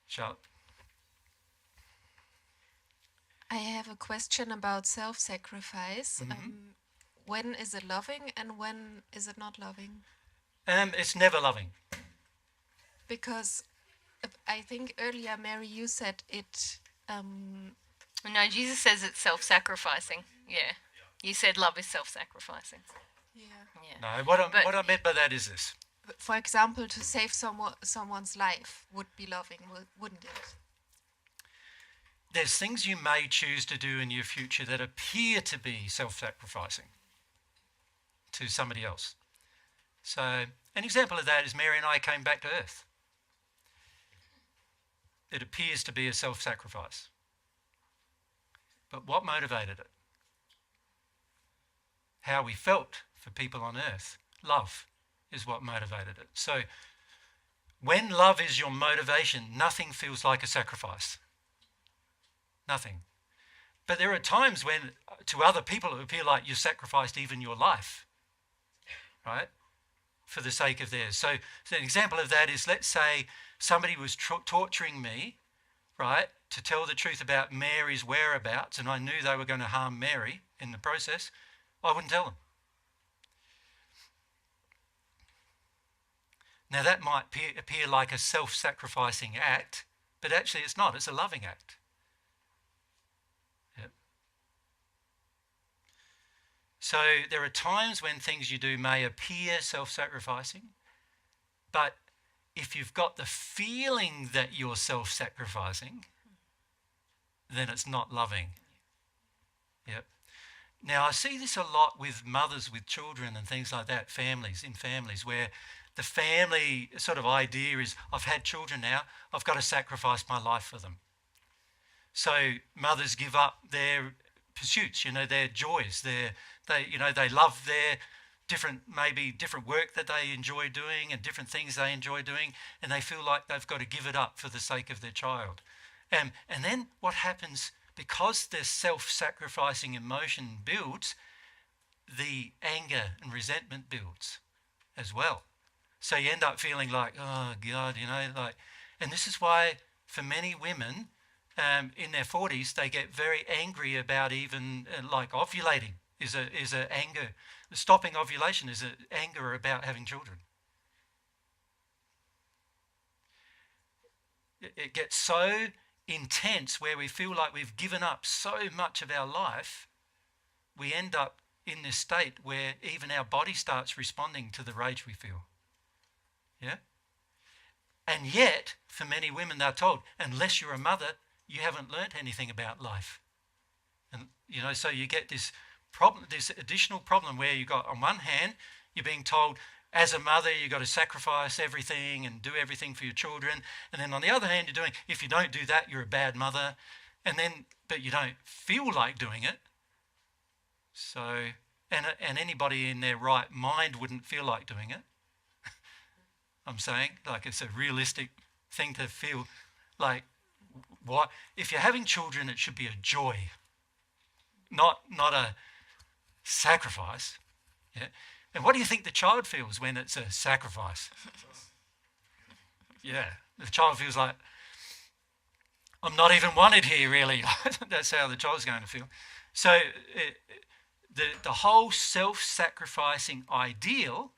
Charlotte? I have a question about self-sacrifice. When is it loving and when is it not loving? It's never loving. Because I think earlier, Mary, you said it. No, Jesus says it's self-sacrificing. Yeah. You said love is self-sacrificing. Yeah. Yeah. No, what I meant by that is this. For example, to save someone's life would be loving, wouldn't it? There's things you may choose to do in your future that appear to be self-sacrificing to somebody else. So an example of that is Mary and I came back to earth. It appears to be a self-sacrifice. But what motivated it? How we felt for people on earth. Love is what motivated it. So when love is your motivation, nothing feels like a sacrifice. Nothing. But there are times when to other people it would appear like you sacrificed even your life, right, for the sake of theirs. So an example of that is, let's say somebody was torturing me, right, to tell the truth about Mary's whereabouts, and I knew they were going to harm Mary in the process. I wouldn't tell them. Now that might appear like a self-sacrificing act, but actually it's not. It's a loving act. Yep. So there are times when things you do may appear self-sacrificing, but if you've got the feeling that you're self-sacrificing, then it's not loving. Yep. Now, I see this a lot with mothers with children and things like that, families where the family sort of idea is, I've had children now, I've got to sacrifice my life for them. So mothers give up their pursuits, their joys, they love their different work that they enjoy doing and different things they enjoy doing, and they feel like they've got to give it up for the sake of their child. And then what happens, because this self-sacrificing emotion builds, the anger and resentment builds as well. So you end up feeling like, oh God, and this is why for many women in their 40s, they get very angry about even like ovulating is a anger. Stopping ovulation is an anger about having children. It gets so intense where we feel like we've given up so much of our life, we end up in this state where even our body starts responding to the rage we feel. Yeah? And yet, for many women, they're told, unless you're a mother, you haven't learnt anything about life. And, so you get this problem, this additional problem where you've got, on one hand, you're being told, as a mother, you've got to sacrifice everything and do everything for your children. And then on the other hand, if you don't do that, you're a bad mother. But you don't feel like doing it. So, and anybody in their right mind wouldn't feel like doing it. I'm saying, like, it's a realistic thing to feel like, what if you're having children, it should be a joy, not a sacrifice. Yeah. And what do you think the child feels when it's a sacrifice? Yeah, the child feels like, I'm not even wanted here, really. That's how the child's going to feel. So the whole self-sacrificing ideal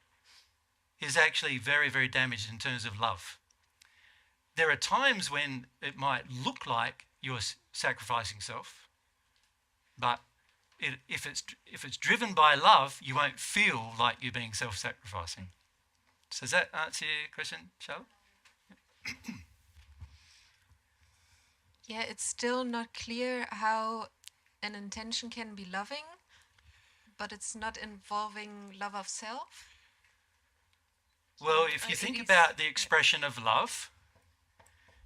is actually very, very damaged in terms of love. There are times when it might look like you're sacrificing self, but if it's driven by love, you won't feel like you're being self-sacrificing. So does that answer your question, Charlotte? Yeah, it's still not clear how an intention can be loving, but it's not involving love of self. Well, if you think about the expression of love,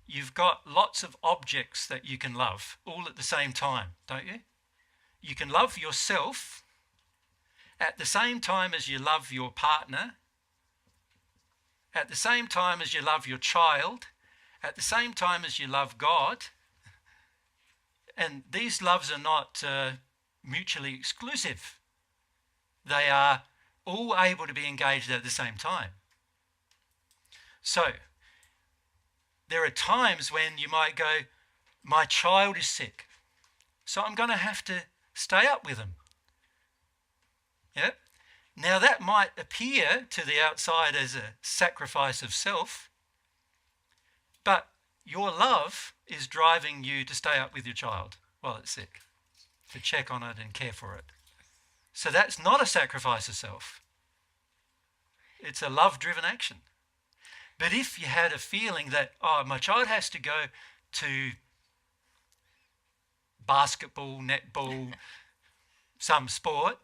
you've got lots of objects that you can love all at the same time, don't you? You can love yourself at the same time as you love your partner, at the same time as you love your child, at the same time as you love God. And these loves are not mutually exclusive. They are all able to be engaged at the same time. So there are times when you might go, my child is sick, so I'm going to have to stay up with them. Yeah? Now that might appear to the outside as a sacrifice of self, but your love is driving you to stay up with your child while it's sick, to check on it and care for it. So that's not a sacrifice of self. It's a love-driven action. But if you had a feeling that, oh, my child has to go to basketball, netball, some sport,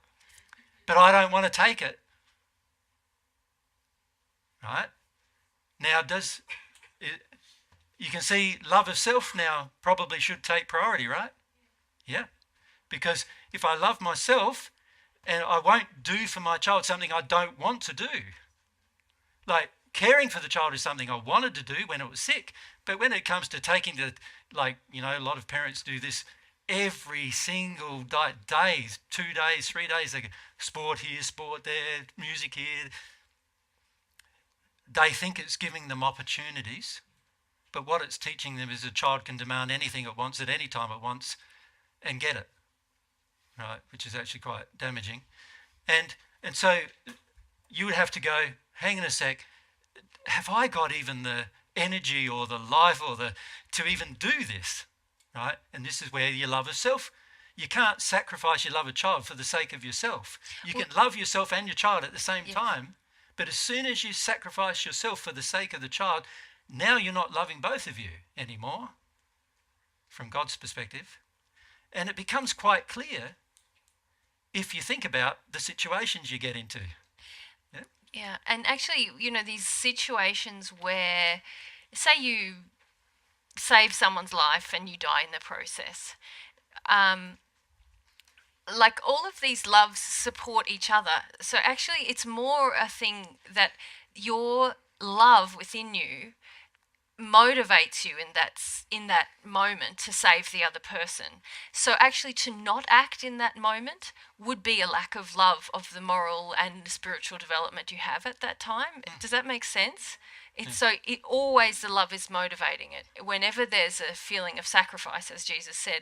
but I don't want to take it, right? Now, you can see love of self now probably should take priority, right? Yeah. Because if I love myself and I won't do for my child something I don't want to do, like caring for the child is something I wanted to do when it was sick, but when it comes to taking the, like, you know, a lot of parents do this every single days, 2 days, 3 days, they go sport here, sport there, music here. They think it's giving them opportunities, but what it's teaching them is a child can demand anything it wants at any time it wants and get it, right? Which is actually quite damaging. And so you would have to go, hang on a sec, have I got even the energy or the life or to even do this, right? And this is where your love of self, you can't sacrifice your love of child for the sake of yourself. You can love yourself and your child at the same time, but as soon as you sacrifice yourself for the sake of the child, now you're not loving both of you anymore from God's perspective. And it becomes quite clear if you think about the situations you get into. Yeah, and actually, you know, these situations where, say you save someone's life and you die in the process, like all of these loves support each other. So actually, it's more a thing that your love within you motivates you in that moment to save the other person. So actually to not act in that moment would be a lack of love of the moral and spiritual development you have at that time. Does that make sense? So it always, the love is motivating it. Whenever there's a feeling of sacrifice, as Jesus said,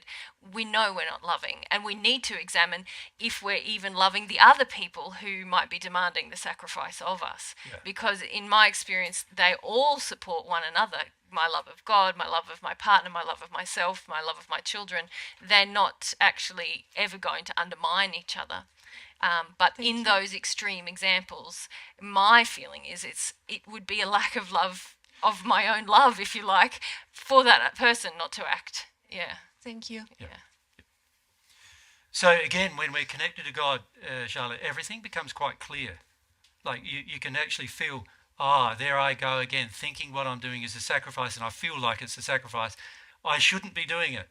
we know we're not loving, and we need to examine if we're even loving the other people who might be demanding the sacrifice of us. Yeah. Because in my experience, they all support one another. My love of God, my love of my partner, my love of myself, my love of my children, they're not actually ever going to undermine each other. But in those extreme examples, my feeling is it would be a lack of love, of my own love, if you like, for that person not to act. Yeah. Thank you. Yeah. So again, when we're connected to God, Charlotte, everything becomes quite clear. Like you can actually feel, there I go again, thinking what I'm doing is a sacrifice, and I feel like it's a sacrifice. I shouldn't be doing it.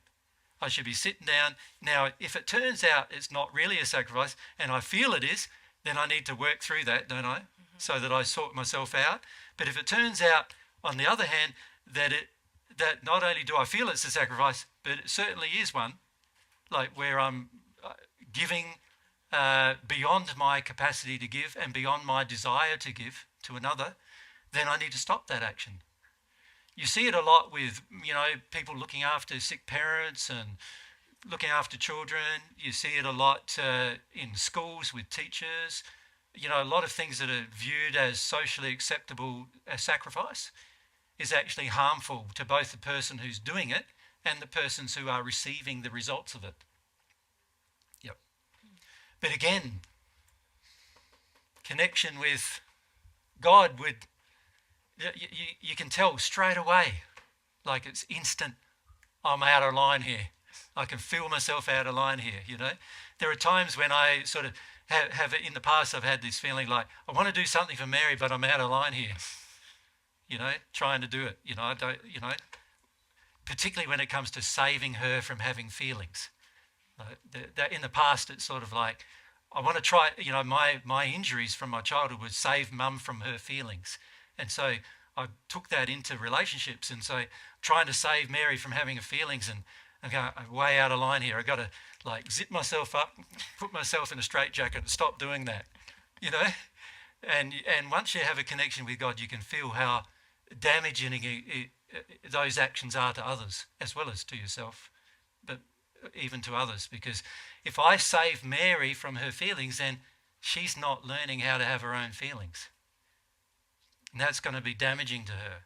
I should be sitting down. Now, if it turns out it's not really a sacrifice and I feel it is, then I need to work through that, don't I? Mm-hmm. So that I sort myself out. But if it turns out, on the other hand, that not only do I feel it's a sacrifice, but it certainly is one, like where I'm giving beyond my capacity to give and beyond my desire to give to another, then I need to stop that action. You see it a lot with, people looking after sick parents and looking after children. You see it a lot in schools with teachers. A lot of things that are viewed as socially acceptable as sacrifice is actually harmful to both the person who's doing it and the persons who are receiving the results of it. Yep. But again, connection with God would... You can tell straight away, like it's instant, I'm out of line here. I can feel myself out of line here, There are times when I sort of have in the past, I've had this feeling like, I want to do something for Mary, but I'm out of line here, trying to do it, I don't, particularly when it comes to saving her from having feelings. That in the past, it's sort of like, I want to try, my injuries from my childhood would save mum from her feelings. And so I took that into relationships, and so trying to save Mary from having her feelings, and I'm going, I'm way out of line here. I've got to zip myself up, put myself in a straitjacket and stop doing that, And once you have a connection with God, you can feel how damaging those actions are to others as well as to yourself, but even to others. Because if I save Mary from her feelings, then she's not learning how to have her own feelings. And that's going to be damaging to her,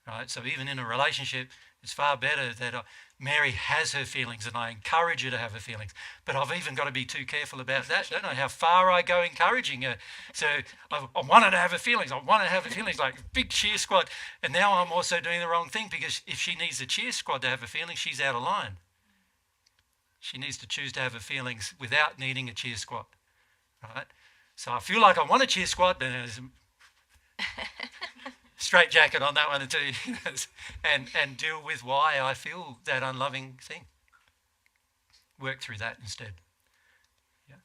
right? So even in a relationship, it's far better that Mary has her feelings and I encourage her to have her feelings. But I've even got to be too careful about that. I don't know how far I go encouraging her. So I want her to have her feelings. I want her to have her feelings, like big cheer squad. And now I'm also doing the wrong thing, because if she needs a cheer squad to have her feelings, she's out of line. She needs to choose to have her feelings without needing a cheer squad, right? So I feel like I want a cheer squad, but there's straight jacket on that one too, and deal with why I feel that unloving thing. Work through that instead.